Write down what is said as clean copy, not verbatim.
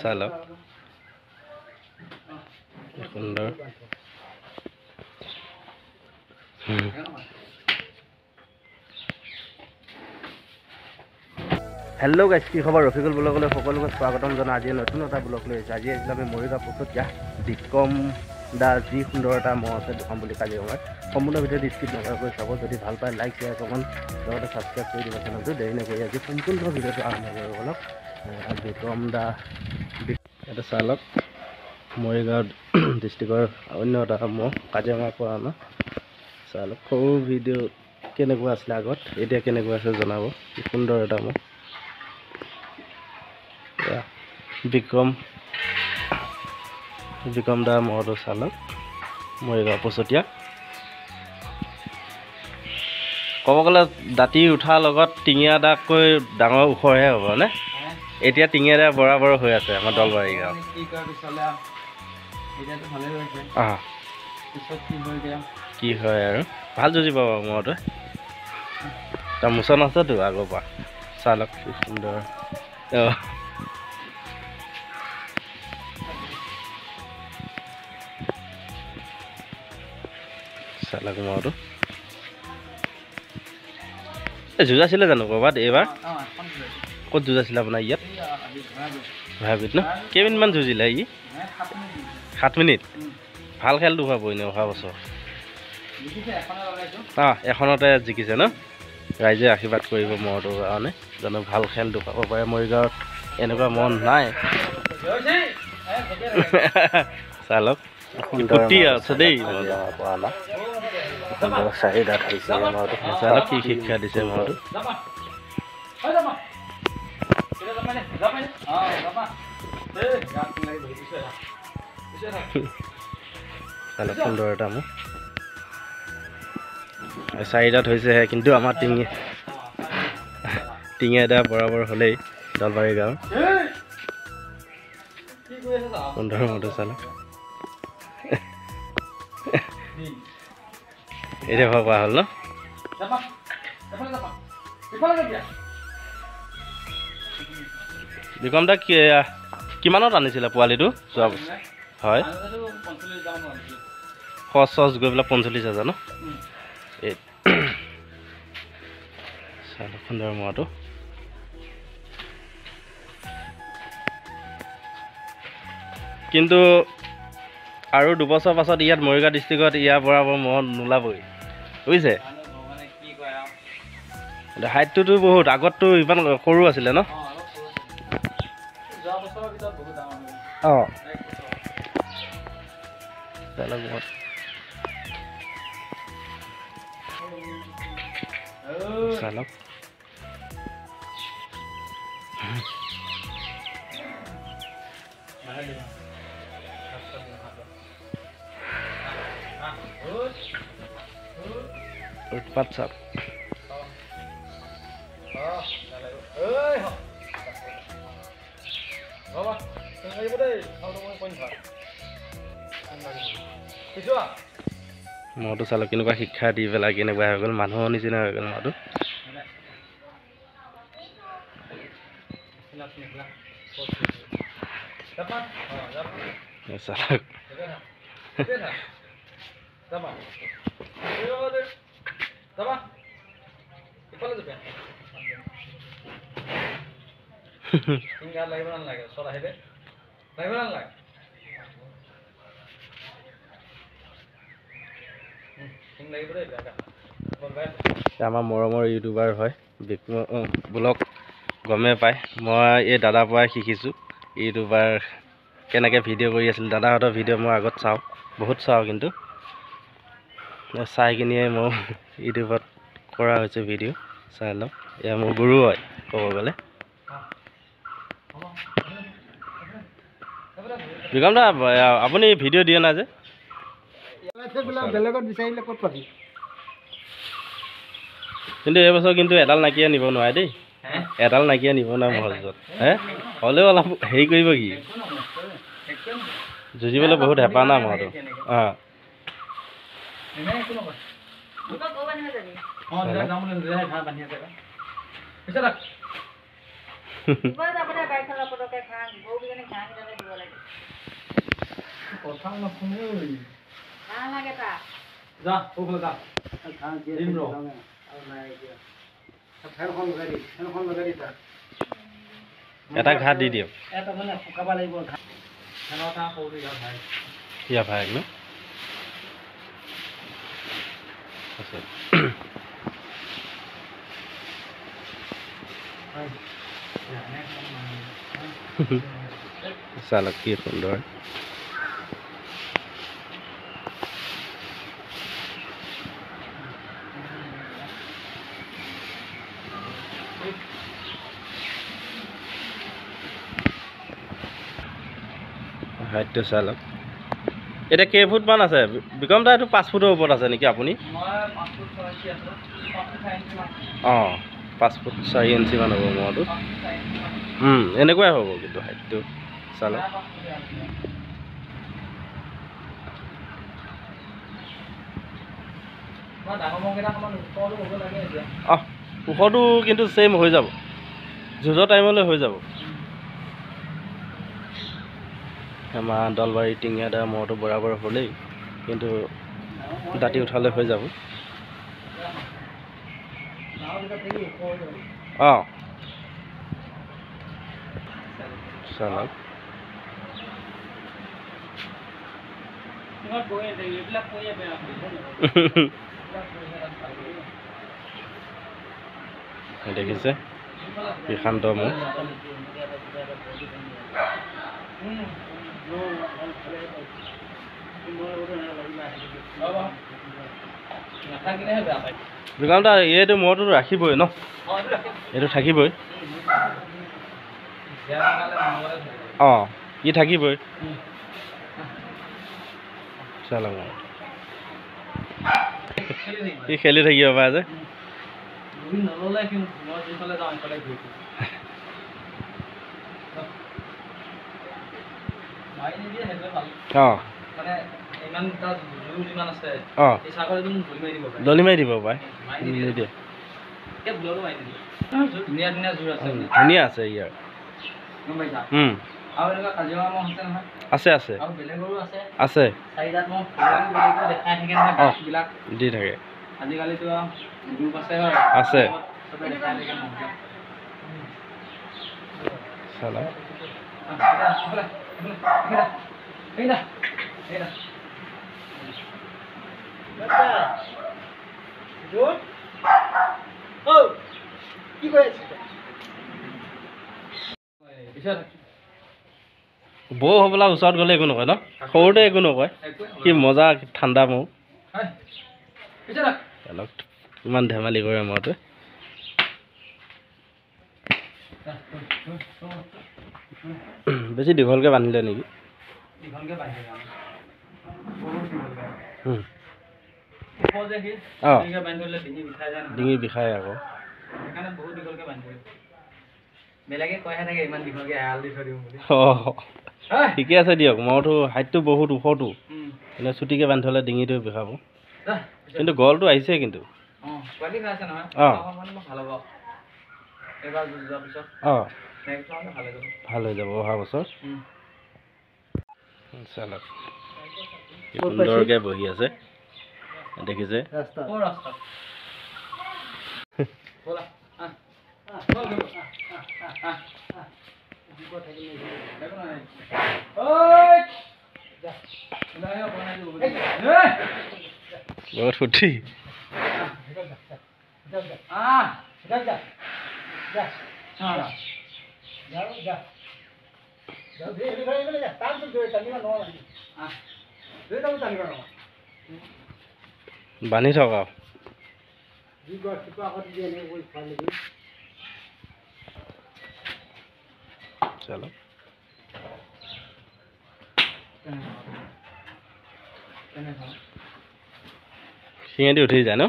চালক সুন্দৰ hello' guys কি খবৰ ৰফিকুল ব্লগলৈ সকলোকে স্বাগতম জনাই আজি নতুন এটা ব্লগ লৈ আহিছোঁ আজি আহিছিলোঁ আমি মৰিগাঁও পছতীয়া বিক্ৰম দা যি সুন্দৰ এটা মহ আছে দেখাম বুলি কাজিৰঙাত সম্পূৰ্ণ ভিডিঅ'ত স্কিপ নকৰাকৈ চাব যদি ভাল পায় লাইক শ্বেয়াৰ কমেণ্ট লগতে ছাবস্ক্ৰাইব কৰি দিব চেনেলটো দেৰি নকৰি আজি সম্পূৰ্ণ ভিডিঅ'টো আৰম্ভ কৰিব অলপ বিক্ৰম দা এটা চালক মৰিগাঁও ডিষ্ট্ৰিক্টৰ অন্য এটা মহ কাজিৰঙাৰ পৰা অনা চালক সৰু ভিডিঅ' কেনেকুৱা আছিলে আগত এতিয়া কেনেকুৱা আছে জনাব কি সুন্দৰ এটা মহ বিক্ৰম দা মহটো চালক মৰিগাঁও পছতীয়া ক'ব গ'লে দাঁতি উঠাৰ লগত টিঙীয়া দাকৈ ডাঙৰ ওখৰহে হ'ব নে এতিয়া টিঙীয়া দা বৰাবৰ হৈ আছে আমাৰ দলবাৰী গাঁও কি হয় আৰু ভাল যুঁজিব বাৰু মহটোৱে তাৰ মোচন আছেতো আগৰ পৰা চালক কি সুন্দৰ চালক মহটো যুঁজাইছিলে জানো ক'ৰবাত এইবাৰ ক'ত যুঁজাইছিলে আপোনাৰ ইয়াত ভাবিত ন কেইমিনিটমান যুঁজিলে ই 7 মিনিট ভাল খেলটো হোৱা পৰিনে অহা বছৰ এখনতে জিকিছে ন ৰাইজে আশীৰ্বাদ কৰিব মহটোৰ কাৰণে জানো ভাল খেল দেখুৱাব পাৰে মৰিগাঁৱত এনেকুৱা মন নাই চালক ফুটি আছে দেই চাহিদা থাকিছে মহটো চালক কি শিক্ষা দিছে মহটো চালক সুন্দৰ এটা মহ চাহিদাত হৈছেহে কিন্তু আমাৰ টিঙে এটা বৰাবৰ হ'লেই দলবাৰী গাঁও সুন্দৰ মহটো চালক এতিয়া ভবা হ'ল ন বিক্ৰম দা কিমানত আনিছিলে পোৱালিটো যোৱা বছৰ হয় খৰচ গৈ পেলাই 45,000 ন এই চালক সুন্দৰ মহটো কিন্তু আৰু 2 বছৰ পাছত ইয়াত মৰিগাঁও ডিষ্ট্ৰিক্টত ইয়াৰ পৰা মহ নোলাবই বুজিছে হাইটটোতো বহুত আগততো ইমান সৰু আছিলে ন চালক উৎপাত চাপ মহটো চালক কেনেকুৱা শিক্ষা দি পেলাই কেনেকুৱা হৈ গ'ল মানুহৰ নিচিনা হৈ গ'ল মহটো চালক আমাৰ মৰমৰ ইউটিউবাৰ হয় ব্লগ গমে পায় মই এই দাদাৰ পৰাই শিকিছোঁ ইউটিউবাৰ কেনেকৈ ভিডিঅ' কৰি আছিল দাদাহঁতৰ ভিডিঅ' মই আগত চাওঁ বহুত চাওঁ কিন্তু চাই কিনিয়ে মই ইউটিউবত কৰা হৈছে ভিডিঅ' চাই লওঁ এয়া মোৰ গুৰু হয় ক'ব গ'লে বিক্ৰম দা আপুনি ভিডিঅ' দিয়ে নাই যে বেলেগত বিচাৰিলে ক'ত পাবি কিন্তু এইবছৰ কিন্তু এডাল নাইকিয়া নিব নোৱাৰে দেই এডাল নাইকিয়া নিব নোৱাৰে মহজত হ'লেও অলপ হেৰি কৰিব কি যুঁজিবলৈ বহুত হেঁপাহ না মহটো এটা ঘাট দি দিয়ক ইয়া ভাই ন আছে চালক কি সুন্দৰ হাইটটো চালক এতিয়া কেই ফুট মান আছে বিক্ৰম দা এইটো 5 ফুটৰ ওপৰত আছে নেকি আপুনি অঁ 5 ফুট 4 ইঞ্চি মান হ'ব মোৰটো এনেকুৱাই হ'ব কিন্তু হাইটটো চালক ওখটো কিন্তু ছেইম হৈ যাব যুঁজৰ টাইমলৈ হৈ যাব আমাৰ দলবাৰী টিঙীয়া দা মৰটো বৰাবৰ হ'লেই কিন্তু দাঁতি উঠালে হৈ যাব অঁ চালক দেখিছে বিশান্ত মোক বিক্ৰম দা এইটো মৰটো ৰাখিবই ন এইটো থাকিবই অঁ ই থাকিবই চালক ই খেলি থাকিব পাৰে যে অঁ দলি মাৰি দিব পাৰে নিদিয়ে ধুনীয়া আছে ইয়াৰ আছে আছে আছে দি থাকে আছে চালা বৌ হ'বলা ওচৰত গ'লে একো নকয় ন সৰুতে একো নকয় কি মজা ঠাণ্ডা মৌ ইমান ধেমালি কৰে মইতো বেছি দীঘলকৈ বান্ধিলে নেকি ডিঙি বিষায় আকৌ ঠিকে আছে দিয়ক মইতো হাইটটো বহুত ওখটো এনে চুটিকৈ বান্ধি থ'লে ডিঙিটো বিষাব কিন্তু গলটো আহিছে কিন্তু অঁ ভাল হৈ যাব অহা বছৰ চালক সুন্দৰকৈ বহি আছে দেখিছে বহুত ফুটি বান্ধি থকা চলো শিঙেদি উঠি যায় ন